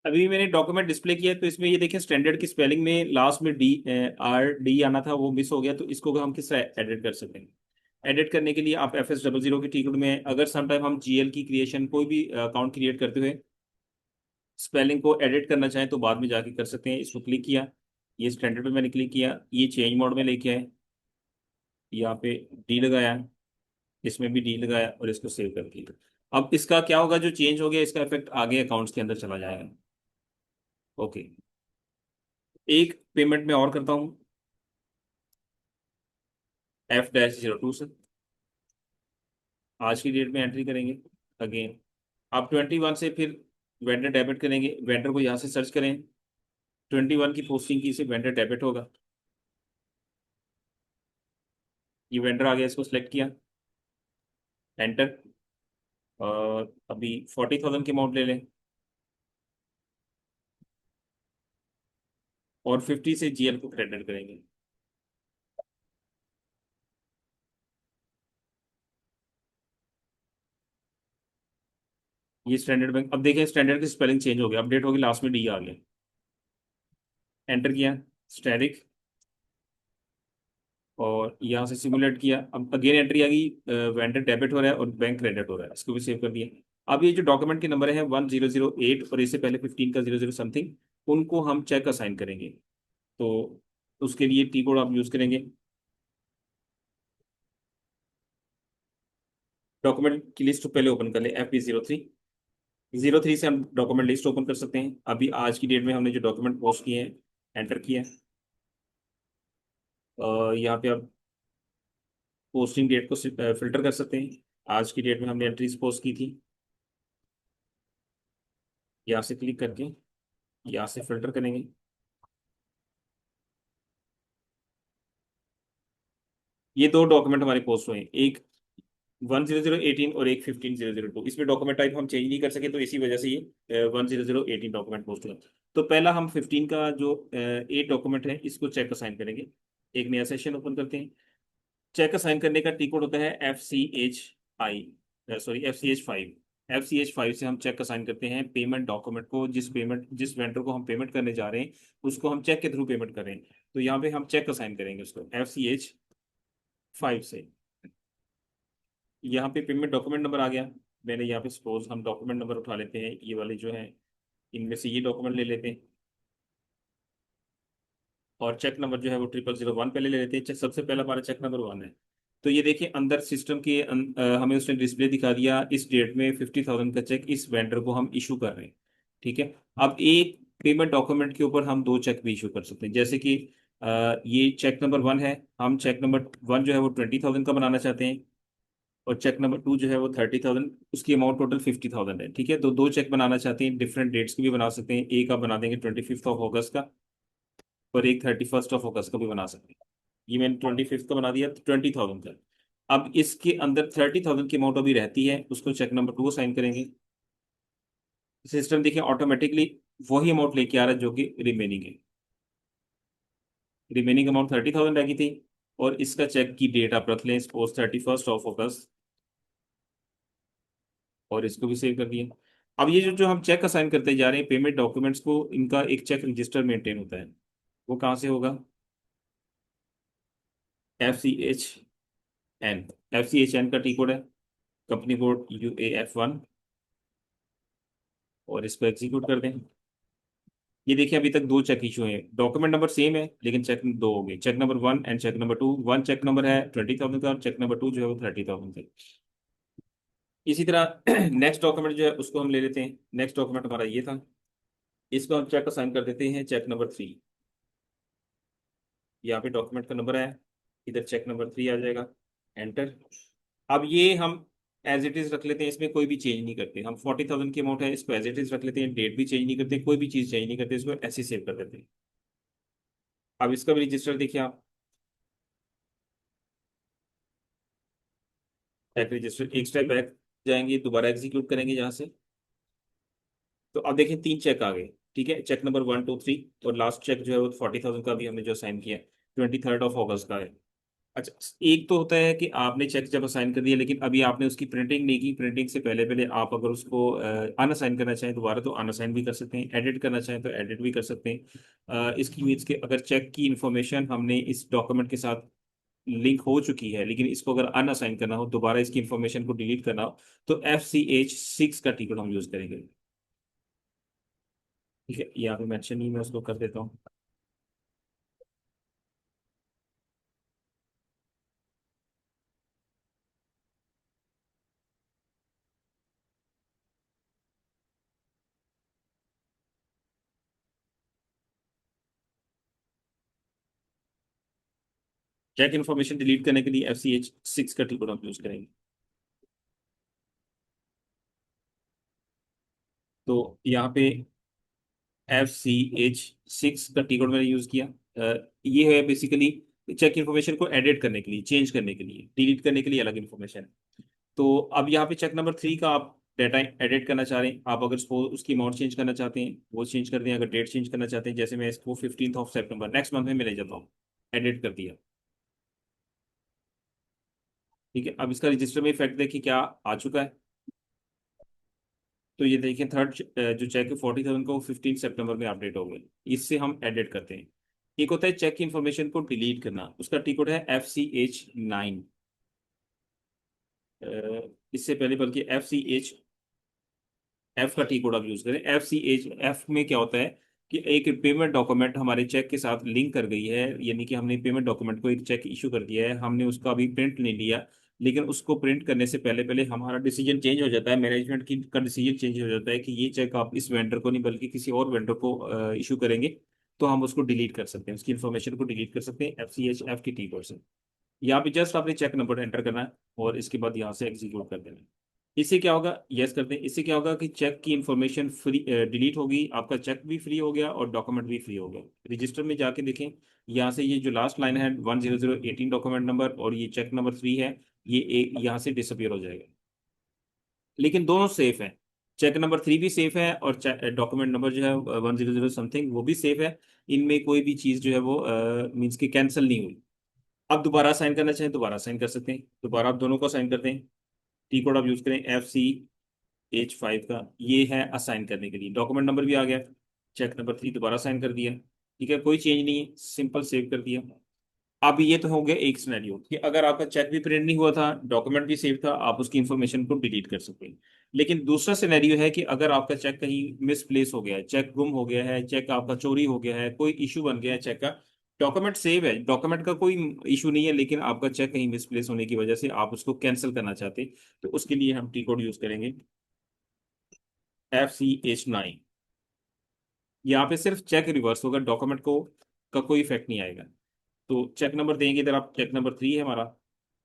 अभी मैंने document display किया है, तो इसमें ये देखिए स्टैंडर्ड की स्पेलिंग में लास्ट में डी आर डी आना था, वो मिस हो गया। तो इसको हम किस तरह एडिट कर सकते हैं? एडिट करने के लिए आप FS00 की टी कोड में, अगर समटाइम हम GL की क्रिएशन कोई भी अकाउंट क्रिएट करते हुए स्पेलिंग को एडिट करना चाहें तो बाद में जाके कर सकते हैं। इसको क्लिक किया, ये स्टैंडर्ड पे मैंने क्लिक किया, ये चेंज मोड में लेके आए, यहाँ पे डी लगाया, इसमें भी डी लगाया और इसको सेव कर दिया। अब इसका क्या होगा, जो चेंज हो गया इसका इफेक्ट आगे अकाउंट्स के अंदर चला जाएगा। ओके, एक पेमेंट में और करता हूँ, F-02 से आज की डेट में एंट्री करेंगे अगेन। अब 21 से फिर वेंडर डेबिट करेंगे, वेंडर को यहाँ से सर्च करें, 21 की पोस्टिंग की से वेंडर डेबिट होगा। ये वेंडर आ गया, इसको सिलेक्ट किया, एंटर। और अभी 40,000 की अमाउंट ले लें और 50 से GL को क्रेडिट करेंगे। ये स्टैंडर्ड बैंक, अब देखिए स्टैंडर्ड की स्पेलिंग चेंज हो गया, अपडेट होगी, लास्ट में डी आ गया। एंटर किया, स्टैटिक, और यहाँ से सिमुलेट किया, अब अगेन एंट्री आ गई, वेंडर डेबिट हो रहा है और बैंक क्रेडिट हो रहा है, इसको भी सेव कर दिया। अब ये जो डॉक्यूमेंट के नंबर है 1008 और इससे पहले 15 का 00 समथिंग, उनको हम चेक असाइन करेंगे। तो उसके लिए टी कोड आप यूज करेंगे। डॉक्यूमेंट की लिस्ट पहले ओपन कर ले, FP03 से हम डॉक्यूमेंट लिस्ट ओपन कर सकते हैं। अभी आज की डेट में हमने जो डॉक्यूमेंट पोस्ट किए हैं, एंटर किया है। यहाँ पे आप पोस्टिंग डेट को फिल्टर कर सकते हैं। आज की डेट में हमने एंट्रीज पोस्ट की थी, यहाँ से क्लिक करके यहाँ से फिल्टर करेंगे। ये दो डॉक्यूमेंट हमारे पोस्ट हुए हैं, एक 10018 और एक 15,002। इसमें डॉक्यूमेंट टाइप हम चेंज नहीं कर सके, तो इसी वजह से ये 10018 डॉक्यूमेंट पोस्ट हुआ। तो पहला हम 15 का जो 8 डॉक्यूमेंट है इसको चेक असाइन करेंगे। एक नया सेशन ओपन करते हैं। चेक असाइन करने का टी कोड होता है FCH सॉरी FCH5 से हम चेक असाइन करते हैं पेमेंट डॉक्यूमेंट को, जिस वेंडर को हम पेमेंट करने जा रहे हैं उसको हम चेक के थ्रू पेमेंट कर रहे हैं। तो यहाँ पे हम चेक असाइन करेंगे उसको FCH5 से। यहाँ पे पेमेंट डॉक्यूमेंट नंबर आ गया। मैंने यहाँ पे सपोज हम डॉक्यूमेंट नंबर उठा लेते हैं, ये वाले जो है, इनमें से ये डॉक्यूमेंट ले लेते हैं। और चेक नंबर जो है वो 0001 पहले ले लेते हैं। चेक सबसे पहला हमारा चेक नंबर 1 है। तो ये देखिए अंदर सिस्टम के हमें उसने डिस्प्ले दिखा दिया, इस डेट में 50,000 का चेक इस वेंडर को हम इशू कर रहे हैं। ठीक है। अब एक पेमेंट डॉक्यूमेंट के ऊपर हम दो चेक भी इशू कर सकते हैं, जैसे कि ये चेक नंबर 1 है, हम चेक नंबर 1 जो है वो 20,000 का बनाना चाहते हैं, और चेक नंबर 2 जो है वो 30,000, उसकी अमाउंट टोटल 50,000 है। ठीक है, तो दो चेक बनाना चाहते हैं, डिफरेंट डेट्स के भी बना सकते हैं। एक आप बना देंगे 25 का, और एक 31 का भी बना सकते हैं। ये मैंने 25 का बना दिया, तो 20,000 का। अब इसके अंदर 30,000 की अमाउंट अभी रहती है, उसको चेक नंबर 2 साइन करेंगे। सिस्टम देखिए ऑटोमेटिकली वही अमाउंट लेके आ रहा है जो कि रिमेनिंग है। रिमेनिंग अमाउंट 30,000 रह थी, और इसका चेक की डेट आप रख लें, सपोज 31 और इसको भी सेव कर दिया। अब ये जो जो हम चेक असाइन करते जा रहे हैं पेमेंट डॉक्यूमेंट्स को, इनका एक चेक रजिस्टर मेंटेन होता है। वो कहाँ से होगा? FCHN। FCHN का टी कोड है, कंपनी कोड UAF1, और इसको एग्जीक्यूट कर दें। ये देखिए अभी तक दो चेक इशू हैं, डॉक्यूमेंट नंबर सेम है लेकिन चेक दो हो गए, cheque number 1 and cheque number 2। One cheque number है 20,000 का, और चेक नंबर 2 जो है वो 30,000 का। इसी तरह नेक्स्ट डॉक्यूमेंट जो है उसको हम ले लेते हैं। नेक्स्ट डॉक्यूमेंट हमारा ये था, इसको हम चेक असाइन कर देते हैं चेक नंबर 3। यहाँ पे डॉक्यूमेंट का नंबर है, इधर चेक नंबर 3 आ जाएगा, एंटर। अब ये हम एज इट इज रख लेते हैं, इसमें कोई भी चेंज नहीं करते। हम 40,000 की अमाउंट है, इसको एज इट इज रख लेते हैं, डेट भी चेंज नहीं करते, कोई भी चीज़ चेंज नहीं करते, इसको ऐसे सेव कर देते हैं। अब इसका भी रजिस्टर देखिए आप, चेक रजिस्टर, एक स्टेप बैक जाएंगे, दोबारा एग्जीक्यूट करेंगे यहाँ से। तो अब देखिए 3 चेक आ गए। ठीक है, चेक नंबर 1 2 3, और लास्ट चेक जो है वो 40,000 का भी हमने जो साइन किया है, 23 का है। अच्छा, एक तो होता है कि आपने चेक जब असाइन कर दिया लेकिन अभी आपने उसकी प्रिंटिंग नहीं की, प्रिंटिंग से पहले पहले आप अगर उसको अनअसाइन करना चाहें दोबारा तो अनअसाइन भी कर सकते हैं, एडिट करना चाहें तो एडिट भी कर सकते हैं। इसकी मीन्स के अगर चेक की इंफॉर्मेशन हमने इस डॉक्यूमेंट के साथ लिंक हो चुकी है लेकिन इसको अगर अनअसाइन करना हो, दोबारा इसकी इंफॉर्मेशन को डिलीट करना हो, तो FCH6 का टिकट हम यूज करेंगे। ठीक है, यहाँ पे मेंशन नहीं, मैं उसको कर देता हूँ। चेक इन्फॉर्मेशन डिलीट करने के लिए FCH6 का टिकट हम यूज करेंगे। तो यहाँ पे FCH6 का टिकट मैंने यूज किया। ये है बेसिकली चेक इन्फॉर्मेशन को एडिट करने के लिए, चेंज करने के लिए, डिलीट करने के लिए अलग इन्फॉर्मेशन है। तो अब यहाँ पे चेक नंबर 3 का आप डाटा एडिट करना चाह रहे हैं, आप अगर सपोज उसकी अमाउंट चेंज करना चाहते हैं वो चेंज कर दें, अगर डेट चेंज करना चाहते हैं जैसे मैं इसको 15 नेक्स्ट मंथ में ले जाता हूँ, एडिट कर दिया। ठीक है, अब इसका रजिस्टर में इफेक्ट देखिए क्या आ चुका है। तो ये देखिए थर्ड जो चेक है 40,000 का वो 15 सितंबर में अपडेट हो गया। इससे हम एडिट करते हैं। एक होता है चेक की इंफॉर्मेशन को डिलीट करना, उसका टी कोड है FCH9। इससे पहले बल्कि FCH F का टी कोड आप यूज करें। FCH F में क्या होता है कि एक पेमेंट डॉक्यूमेंट हमारे चेक के साथ लिंक कर गई है, यानी कि हमने पेमेंट डॉक्यूमेंट को एक चेक इशू कर दिया है, हमने उसका अभी प्रिंट नहीं लिया, लेकिन उसको प्रिंट करने से पहले पहले हमारा डिसीजन चेंज हो जाता है, मैनेजमेंट की का डिसीजन चेंज हो जाता है कि ये चेक आप इस वेंडर को नहीं बल्कि किसी और वेंडर को इशू करेंगे, तो हम उसको डिलीट कर सकते हैं, उसकी इन्फॉर्मेशन को डिलीट कर सकते हैं FCH F की टी कोड से। यहाँ पे जस्ट आपने चेक नंबर एंटर करना है और इसके बाद यहाँ से एग्जीक्यूट कर देना है। इससे क्या होगा, यस करते हैं, इससे क्या होगा कि चेक की इंफॉर्मेशन फ्री डिलीट होगी, आपका चेक भी फ्री हो गया और डॉक्यूमेंट भी फ्री हो गया। रजिस्टर में जाके देखें, यहाँ से ये जो लास्ट लाइन है 10018 डॉक्यूमेंट नंबर और ये चेक नंबर 3 है, ये एक यहाँ से डिसअपियर हो जाएगा। लेकिन दोनों सेफ है, चेक नंबर 3 भी सेफ है और डॉक्यूमेंट नंबर जो है 100 समथिंग वो भी सेफ है। इनमें कोई भी चीज़ जो है वो मीन्स की कैंसिल नहीं हुई। अब दोबारा साइन करना चाहें दोबारा साइन कर सकते हैं, दोबारा आप दोनों को साइन करते हैं। टी कोड आप यूज करें FCH5 का, ये है असाइन करने के लिए, डॉक्यूमेंट नंबर भी आ गया, चेक नंबर 3 दोबारा साइन कर दिया। ठीक है, कोई चेंज नहीं है, सिंपल सेव कर दिया। अब ये तो हो गया एक सिनेरियो कि अगर आपका चेक भी प्रिंट नहीं हुआ था, डॉक्यूमेंट भी सेव था, आप उसकी इंफॉर्मेशन को डिलीट कर सकते हैं। लेकिन दूसरा सिनेरियो है कि अगर आपका चेक कहीं मिसप्लेस हो गया है, चेक गुम हो गया है, चेक आपका चोरी हो गया है, कोई इशू बन गया है चेक का, डॉक्यूमेंट सेव है, डॉक्यूमेंट का कोई इशू नहीं है, लेकिन आपका चेक कहीं मिसप्लेस होने की वजह से आप उसको कैंसिल करना चाहते हैं, तो उसके लिए हम टी कोड यूज करेंगे FCH9। यहाँ पे सिर्फ चेक रिवर्स होगा, डॉक्यूमेंट को का कोई इफेक्ट नहीं आएगा। तो चेक नंबर देंगे इधर, आप चेक नंबर 3 है हमारा,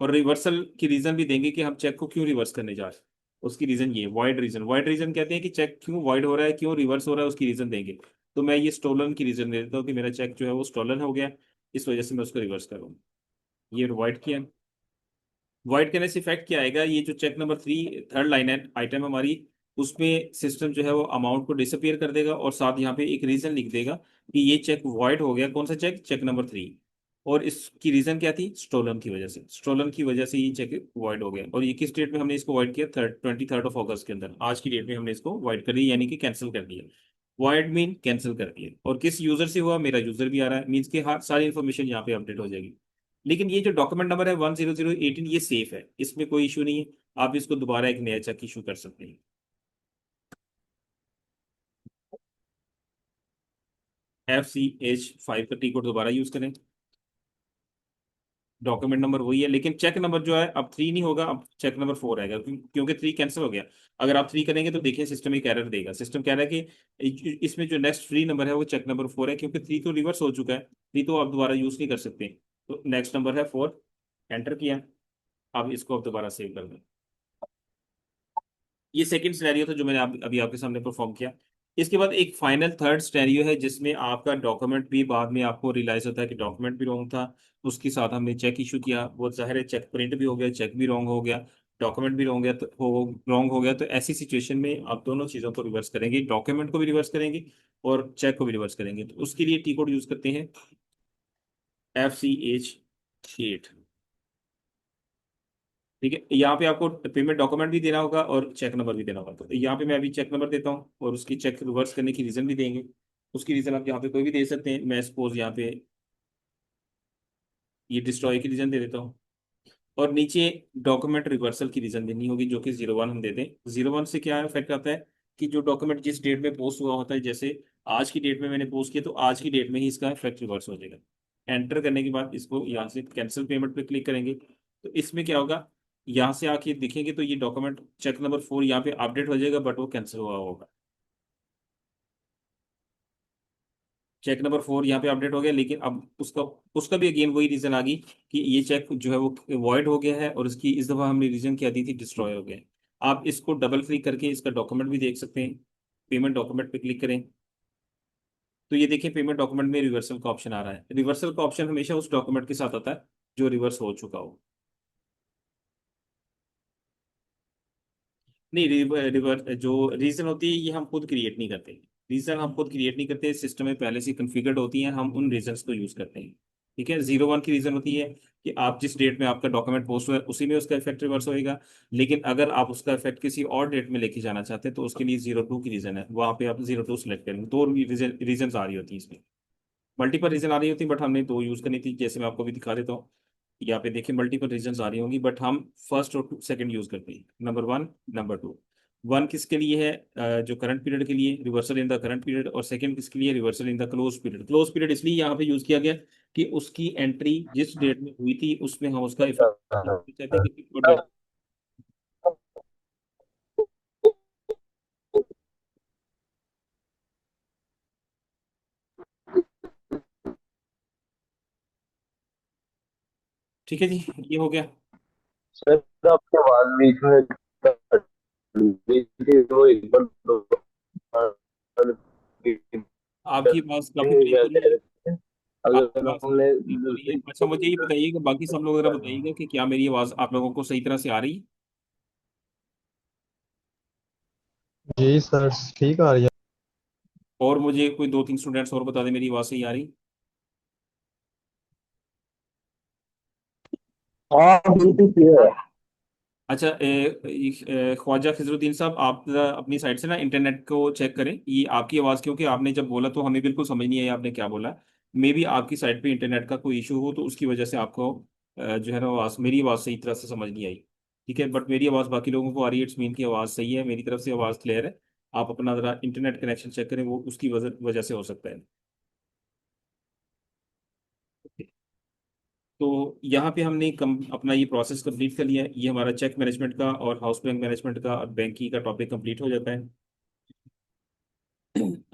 और रिवर्सल की रीजन भी देंगे कि हम चेक को क्यों रिवर्स करने जा रहे हैं। उसकी रीजन ये वाइड रीजन, वाइड रीजन कहते हैं कि चेक क्यों वाइड हो रहा है, क्यों रिवर्स हो रहा है, उसकी रीजन देंगे। तो मैं ये स्टोलन की रीजन दे देता हूँ कि मेरा चेक जो है वो स्टोलन हो गया, इस वजह से मैं उसको रिवर्स कर रहा हूँ। ये वाइड किया, वाइड करने से इफेक्ट क्या आएगा, ये जो चेक नंबर 3 थर्ड लाइन है आइटम हमारी, उसमें सिस्टम जो है वो अमाउंट को डिसअपियर कर देगा और साथ यहाँ पे एक रीजन लिख देगा कि ये चेक वाइड हो गया, कौन सा चेक, चेक नंबर 3। और इसकी रीजन क्या थी, स्टोलन की वजह से, स्टोलन की वजह से ये चेक वाइड हो गया। और ये किस डेट में हमने इसको वाइड किया, 23 अगस्त के अंदर, आज की डेट में हमने इसको वाइड कर दिया, यानी कि कैंसिल कर दिया। वाइड मीन कैंसिल कर दिया, और किस यूजर से हुआ, मेरा यूजर भी आ रहा है, मीन्स की हर सारी इन्फॉर्मेशन यहाँ पे अपडेट हो जाएगी। लेकिन ये जो डॉक्यूमेंट नंबर है 10018 ये सेफ है, इसमें कोई इशू नहीं है, आप इसको दोबारा एक नया चेक इशू कर सकते हैं। FCH5 का टी कोड दोबारा यूज करें, डॉक्यूमेंट नंबर वही है लेकिन चेक नंबर जो है अब 3 नहीं होगा, अब चेक नंबर 4 आएगा, क्योंकि 3 कैंसिल हो गया। अगर आप 3 करेंगे तो देखिए सिस्टम एक एरर देगा, सिस्टम कह रहा है कि इसमें जो नेक्स्ट फ्री नंबर है वो चेक नंबर 4 है, क्योंकि 3 तो रिवर्स हो चुका है, 3 तो आप दोबारा यूज नहीं कर सकते। तो नेक्स्ट नंबर है 4, एंटर किया। अब इसको आप दोबारा सेव कर दें। ये सेकंड सिनेरियो था जो मैंने अभी आपके सामने परफॉर्म किया। इसके बाद एक फाइनल थर्ड सिनेरियो है जिसमें आपका डॉक्यूमेंट भी बाद में आपको रियलाइज होता है कि डॉक्यूमेंट भी रॉन्ग था, उसके साथ हमने चेक इशू किया, वो जाहिर है चेक प्रिंट भी हो गया, चेक भी रॉन्ग हो गया, डॉक्यूमेंट भी रॉन्ग गया, तो वो रॉन्ग हो गया। तो ऐसी सिचुएशन में आप दोनों चीज़ों को रिवर्स करेंगे, डॉक्यूमेंट को भी रिवर्स करेंगे और चेक को भी रिवर्स करेंगे। तो उसके लिए टी कोड यूज करते हैं FCH8। ठीक है, यहाँ पे आपको पेमेंट डॉक्यूमेंट भी देना होगा और चेक नंबर भी देना होगा। तो यहाँ पे मैं अभी चेक नंबर देता हूँ और उसकी चेक रिवर्स करने की रीजन भी देंगे। उसकी रीजन आप यहाँ पे कोई भी दे सकते हैं। मैं सपोज यहाँ पे ये डिस्ट्रॉय की रीजन दे देता हूँ, और नीचे डॉक्यूमेंट रिवर्सल की रीजन देनी होगी, जो कि 01 हम दे दें। 01 से क्या इफेक्ट आता है कि जो डॉक्यूमेंट जिस डेट में पोस्ट हुआ होता है, जैसे आज की डेट में मैंने पोस्ट किया, तो आज की डेट में ही इसका इफेक्ट रिवर्स हो जाएगा। एंटर करने के बाद इसको यहाँ से कैंसिल पेमेंट पे क्लिक करेंगे, तो इसमें क्या होगा, यहाँ से आके दिखेंगे तो ये डॉक्यूमेंट चेक नंबर 4 यहाँ पे अपडेट हो जाएगा, बट वो कैंसिल हुआ होगा। चेक नंबर 4 यहाँ पे अपडेट हो गया, लेकिन अब उसका उसका भी अगेन वही रीजन आ गई कि ये चेक जो है वो वॉइड हो गया है, और इसकी इस दफा हमने रीजन क्या दी थी, डिस्ट्रॉय हो गया है। आप इसको डबल क्लिक करके इसका डॉक्यूमेंट भी देख सकते हैं। पेमेंट डॉक्यूमेंट पे क्लिक करें, तो ये देखिए पेमेंट डॉक्यूमेंट में रिवर्सल का ऑप्शन आ रहा है। रिवर्सल का ऑप्शन हमेशा उस डॉक्यूमेंट के साथ आता है जो रिवर्स हो चुका हो। नहीं, रिवर जो रीजन होती है ये हम खुद क्रिएट नहीं करते। रीजन हम खुद क्रिएट नहीं करते, सिस्टम में पहले से कॉन्फ़िगर्ड होती हैं, हम उन रीजंस को यूज करते हैं। ठीक है, 01 की रीजन होती है कि आप जिस डेट में आपका डॉक्यूमेंट पोस्ट हुआ है उसी में उसका इफेक्ट रिवर्स होएगा। लेकिन अगर आप उसका इफेक्ट किसी और डेट में लेके जाना चाहते हैं तो उसके लिए 02 की रीजन है, वहां पे आप 02 सेलेक्ट करेंगे। दो रीजन आ रही होती है इसमें, मल्टीपल रीजन आ रही होती, बट हमने दो यूज करनी थी, जैसे मैं आपको भी दिखा देता हूँ। यहाँ पे देखिए मल्टीपल रीजन आ रही होंगी, बट हम फर्स्ट और सेकंड यूज करते हैं, नंबर 1, नंबर 2। 1 किसके लिए है, जो करंट पीरियड के लिए, reversal in the current period, और सेकंड किसके लिए, reversal in the close period. Close period इसलिए यहाँ पे यूज किया गया कि उसकी एंट्री जिस डेट में हुई थी उसमें हम उसका इफेक्ट चाहते हैं कि वो डेट। ठीक है जी, ये हो गया। सर आपकी आवाज बीच में कट गई थी, तो एक बार दोबारा repeat आपकी आवाज काफी करेंगे, ब्रेक क्या हो रही कह है। रहे थे? आपकी अगर आवाज हमने ब्रेक हो रही है। दूसरी अच्छा, मुझे ये बताइए कि बाकी सब लोग जरा बताइएगा कि क्या मेरी आवाज आप लोगों को सही तरह से आ रही है। जी सर, ठीक आ रही है। और मुझे कोई दो तीन स्टूडेंट्स और बता दें मेरी आवाज सही आ रही। हाँ बिल्कुल क्लियर है। अच्छा, ख्वाजा खिजरुद्दीन साहब, आप जरा अपनी साइड से ना इंटरनेट को चेक करें, ये आपकी आवाज़, क्योंकि आपने जब बोला तो हमें बिल्कुल समझ नहीं आया आपने क्या बोला। मे बी आपकी साइड पे इंटरनेट का कोई इशू हो, तो उसकी वजह से आपको जो है ना आवाज़, मेरी आवाज़ सही तरह से समझ नहीं आई। ठीक है, बट मेरी आवाज़ बाकी लोगों को आ रही है, इट्स मीन की आवाज़ सही है, मेरी तरफ से आवाज़ क्लियर है। आप अपना ज़रा इंटरनेट कनेक्शन चेक करें, वो उसकी वजह वजह से हो सकता है। तो यहाँ पे हमने अपना ये प्रोसेस कंप्लीट कर लिया है। ये हमारा चेक मैनेजमेंट का और हाउस बैंक मैनेजमेंट का और बैंकिंग का टॉपिक कंप्लीट हो जाता है।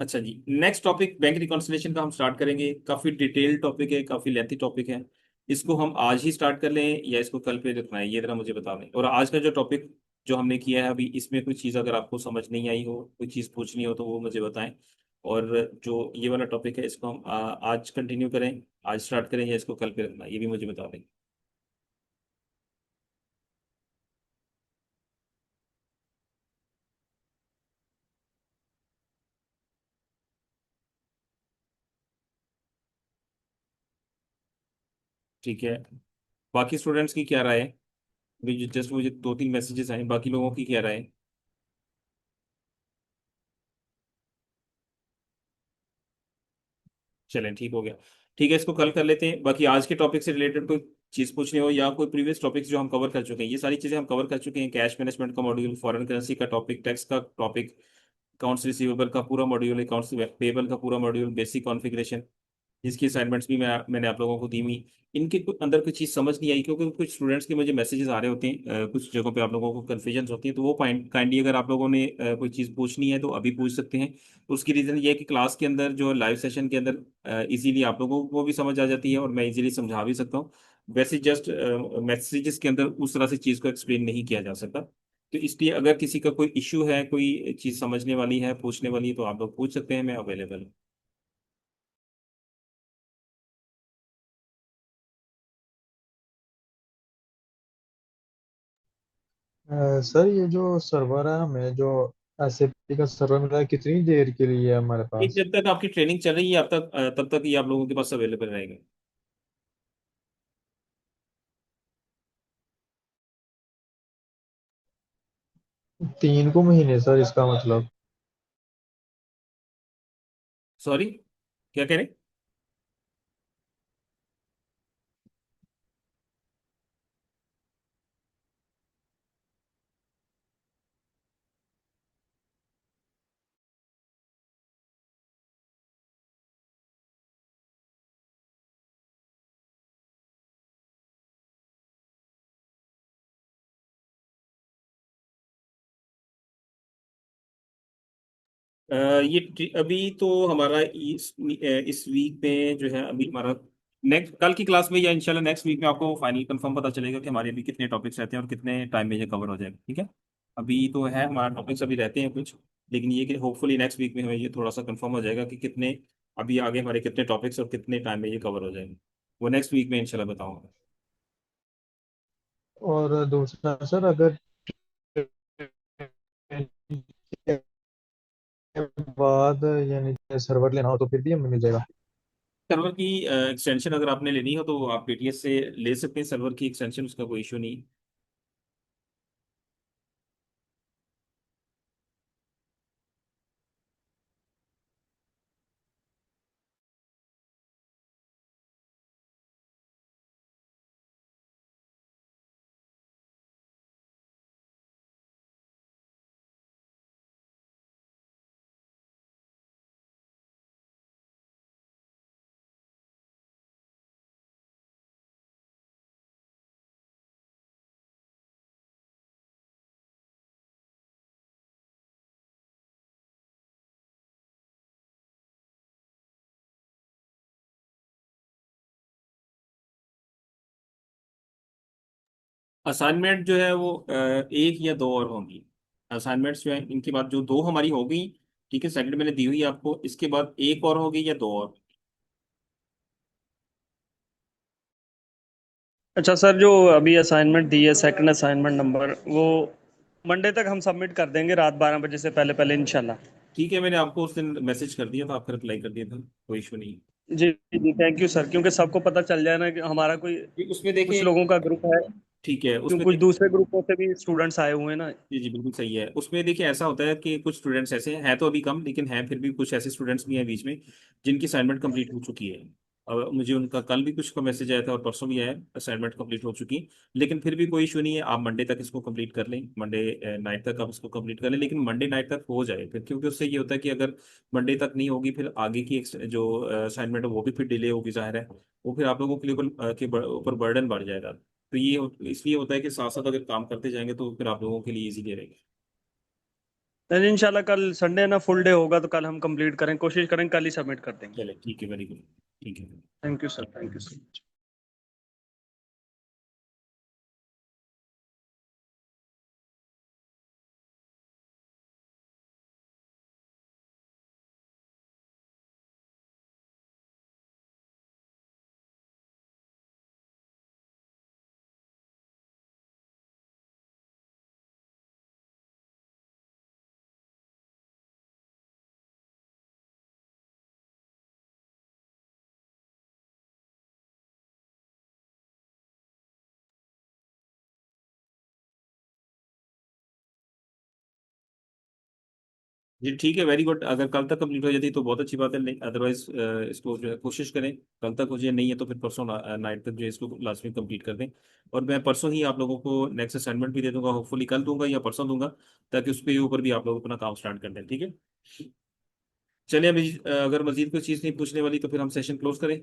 अच्छा जी, नेक्स्ट टॉपिक बैंक रिकॉन्सिलेशन का हम स्टार्ट करेंगे। काफी डिटेल टॉपिक है, काफी लेंथी टॉपिक है। इसको हम आज ही स्टार्ट कर लें या इसको कल पे रखना है, ये जरा मुझे बता दें। और आज का जो टॉपिक जो हमने किया है अभी, इसमें कोई चीज़ अगर आपको समझ नहीं आई हो, कोई चीज़ पूछनी हो, तो वो मुझे बताएं। और जो ये वाला टॉपिक है इसको हम आज कंटिन्यू करें, आज स्टार्ट करें, या इसको कल पे रखना है, ये भी मुझे बता दें। ठीक है, बाकी स्टूडेंट्स की क्या राय है। अभी जस्ट मुझे दो तीन मैसेजेस आए, बाकी लोगों की क्या राय है। चलें, ठीक हो गया। ठीक है, इसको कल कर लेते हैं। बाकी आज के टॉपिक से रिलेटेड कोई चीज़ पूछनी हो, या कोई प्रीवियस टॉपिक्स जो हम कवर कर चुके हैं, ये सारी चीज़ें हम कवर कर चुके हैं। कैश मैनेजमेंट का मॉड्यूल, फॉरेन करेंसी का टॉपिक, टैक्स का टॉपिक, अकाउंट्स रिसीवेबल का पूरा मॉड्यूल, अकाउंट्स पेबल का पूरा मॉड्यूल, बेसिक कॉन्फ़िगरेशन, जिसकी असाइनमेंट्स भी मैंने आप लोगों को दी हुई। इनके अंदर कुछ चीज़ समझ नहीं आई, क्योंकि कुछ स्टूडेंट्स के मुझे मैसेजेस आ रहे होते हैं, कुछ जगहों पे आप लोगों को कन्फ्यूजन होती है, तो वो काइंडली अगर आप लोगों ने कोई चीज़ पूछनी है तो अभी पूछ सकते हैं। उसकी रीज़न ये है कि क्लास के अंदर जो लाइव सेशन के अंदर इजीली आप लोगों को भी समझ आ जाती है, और मैं इजीली समझा भी सकता हूँ। वैसे जस्ट मैसेजेस के अंदर उस तरह से चीज़ को एक्सप्लेन नहीं किया जा सकता। तो इसलिए अगर किसी का कोई इश्यू है, कोई चीज़ समझने वाली है, पूछने वाली है, तो आप लोग पूछ सकते हैं, मैं अवेलेबल हूँ। सर, ये जो सर्वर है, हमें जो एसएपी का सर्वर मिला है, कितनी देर के लिए है हमारे ये पास? जब तक आपकी ट्रेनिंग चल रही है, अब तक तब तक ये आप लोगों के पास अवेलेबल रहेगा। 3 को महीने सर, इसका मतलब? सॉरी, क्या कह रहे हैं? अभी तो हमारा इस वीक में जो है, अभी हमारा नेक्स्ट कल की क्लास में या इंशाल्लाह नेक्स्ट वीक में आपको फाइनल कंफर्म पता चलेगा कि हमारे अभी कितने टॉपिक्स रहते हैं और कितने टाइम में ये कवर हो जाएगा, ठीक है। अभी तो है हमारा टॉपिक्स अभी रहते हैं कुछ, लेकिन ये कि होपफुली नेक्स्ट वीक में हमें ये थोड़ा सा कंफर्म हो जाएगा कि कितने अभी आगे हमारे कितने टॉपिक्स और कितने टाइम में ये कवर हो जाएंगे। वो नेक्स्ट वीक में इंशाल्लाह बताऊंगा। और दूसरा सर, अगर के बाद यानी सर्वर लेना हो तो फिर भी हमें मिल जाएगा? सर्वर की एक्सटेंशन अगर आपने लेनी हो तो आप पीटीएस से ले सकते हैं सर्वर की एक्सटेंशन, उसका कोई इशू नहीं। असाइनमेंट जो है वो एक या दो और होंगी। असाइनमेंट्स जो है इनके बाद जो दो हमारी हो गई, ठीक है, सेकंड मैंने दी हुई है आपको, इसके बाद एक और होगी या दो और। अच्छा सर, जो अभी असाइनमेंट दी है सेकंड असाइनमेंट नंबर, वो मंडे तक हम सबमिट कर देंगे रात 12 बजे से पहले पहले इंशाल्लाह। ठीक है, मैंने आपको उस दिन मैसेज कर दिया था, आपका रिप्लाई कर दिया था, कोई इशू नहीं। जी जी, थैंक यू सर, क्योंकि सबको पता चल जाए ना कि हमारा कोई उसमें कुछ देखें, लोगों का ग्रुप है, ठीक है, क्यों उसमें कुछ दूसरे ग्रुपों से भी स्टूडेंट्स आए हुए हैं ना। जी जी बिल्कुल सही है। उसमें देखिए ऐसा होता है कि कुछ स्टूडेंट्स ऐसे हैं तो अभी कम, लेकिन हैं फिर भी कुछ ऐसे स्टूडेंट्स भी हैं बीच में जिनकी असाइनमेंट कंप्लीट हो चुकी है। और मुझे उनका कल भी कुछ का मैसेज आया था और परसों भी आया, असाइनमेंट कंप्लीट हो चुकी। लेकिन फिर भी कोई इशू नहीं है, आप मंडे तक इसको कंप्लीट कर लें, मंडे नाइट तक आप इसको कंप्लीट कर लें, लेकिन मंडे नाइट तक हो जाए फिर, क्योंकि उससे ये होता है कि अगर मंडे तक नहीं होगी फिर आगे की जो असाइनमेंट है वो भी फिर डिले होगी, जाहिर है। वो फिर आप लोगों के लिए ऊपर बर्डन बढ़ जाएगा। तो ये इसलिए होता है कि साथ साथ अगर काम करते जाएंगे तो फिर आप लोगों के लिए इजी रहेगा। नहीं, इंशाल्लाह कल संडे ना फुल डे होगा, तो कल हम कंप्लीट करें, कोशिश करें कल ही सबमिट कर देंगे। चले ठीक है, वेरी गुड, ठीक है। Thank you sir, thank you sir. जी ठीक है, वेरी गुड। अगर कल तक कंप्लीट हो जाती तो बहुत अच्छी बात है, नहीं अदरवाइज इसको जो है कोशिश करें कल तक हो जाए, नहीं है तो फिर परसों नाइट तक जो है इसको लास्ट में कंप्लीट कर दें। और मैं परसों ही आप लोगों को नेक्स्ट असाइनमेंट भी दे दूंगा, होपफुली कल दूंगा या परसों दूंगा, ताकि उसके ऊपर भी आप लोग अपना काम स्टार्ट कर दें, ठीक है। चलिए अभी अगर मजीद कोई चीज़ नहीं पूछने वाली तो फिर हम सेशन क्लोज करें।